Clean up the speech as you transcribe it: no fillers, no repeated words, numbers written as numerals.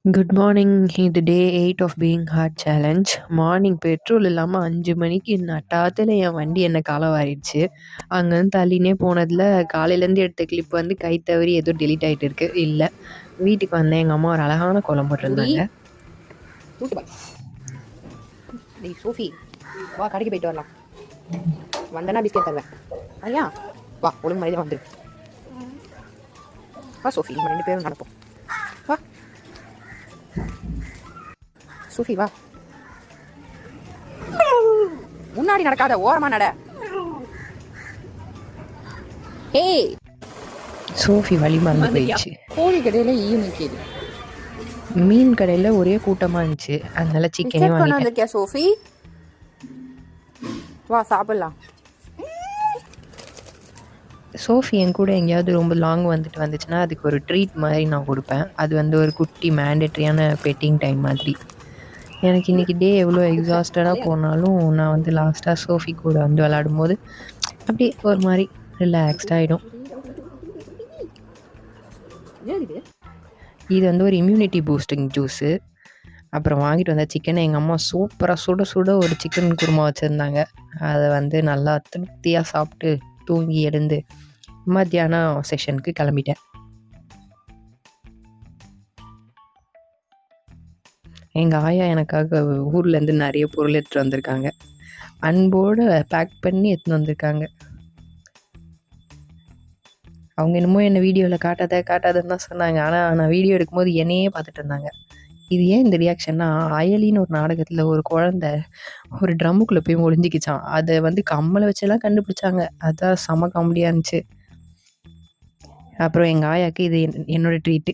Good morning. இது day 8 of being hard challenge. Morning petrol இல்லாம 5 மணிக்கு நட்டாத்துல என் வண்டி என்ன காலவாரிடுச்சு. அங்கேருந்து தள்ளினே போனதில காலையிலேருந்து எடுத்த கிளிப் வந்து கை தவறி ஏதோ டெலீட் ஆயிட்டு இருக்கு. இல்ல. வீட்டுக்கு வந்தேன். எங்க அம்மா ஒரு அழகான கோலம் போட்டிருந்தாங்க. தூக்கி பா. டேய் சோஃபி, வா கடைக்கு போயிட்டு வரலாம். வந்தனா பிஸ்கெட் தருவேன். ஐயா வா, ஒழுங்கு மரியாதை வந்துரு. வா சோஃபி, நம்ம 2 பேரும் நடப்போம். வா சோஃபி வா. முன்னாடி நடக்காத, ஓரமா நட. ஏய் சோஃபி வழி மறந்து போயிடுச்சு. கோழி கடையில் ஈவினிங் கேது, மீன் கடையில் ஒரே கூட்டமாக இருந்துச்சு. அதனால சிக்கனே வாங்கிட்டேன். வந்திருக்கியா சோஃபி? வா சாப்பிடலாம். சோஃபி என் கூட எங்கேயாவது ரொம்ப லாங் வந்துச்சுன்னா அதுக்கு ஒரு ட்ரீட் மாதிரி நான் கொடுப்பேன். அது வந்து ஒரு குட்டி மேண்டட்ரியான பெட்டிங் டைம் மாதிரி. எனக்கு இன்றைக்கி டே எவ்வளோ எக்ஸாஸ்டடாக போனாலும் நான் வந்து லாஸ்ட்டாக சோஃபி கூட வந்து விளையாடும் போது அப்படியே ஒரு மாதிரி ரிலாக்ஸ்ட் ஆகிடும். இது வந்து ஒரு இம்யூனிட்டி பூஸ்டிங் ஜூஸு. அப்புறம் வாங்கிட்டு வந்த சிக்கனை எங்கள் அம்மா சூப்பராக சுட சுட ஒரு சிக்கன் குருமா வச்சுருந்தாங்க. அதை வந்து நல்லா திருப்தியாக சாப்பிட்டு தூங்கி எழுந்து மத்தியானம் செஷனுக்கு கிளம்பிட்டேன். எங்கள் ஆயா எனக்காக ஊர்லேருந்து நிறைய பொருள் எடுத்துகிட்டு வந்திருக்காங்க. அன்போடு பேக் பண்ணி எடுத்துன்னு வந்திருக்காங்க. அவங்க என்னமோ என்னை வீடியோவில் காட்டாதன்னு தான் சொன்னாங்க. ஆனால் நான் வீடியோ எடுக்கும்போது என்னையே பார்த்துட்டு இருந்தாங்க. இது ஏன் இந்த ரியாக்ஷன்னா, அயலின்னு ஒரு நாடகத்தில் ஒரு குழந்தை ஒரு ட்ரம்முக்குள்ளே போய் ஒளிஞ்சிக்கிச்சான். அதை வந்து கம்மலை வச்செல்லாம் கண்டுபிடிச்சாங்க. அதான் செம காமெடியாக இருந்துச்சு. அப்புறம் எங்கள் ஆயாவுக்கு இது என்னோட ட்ரீட்டு.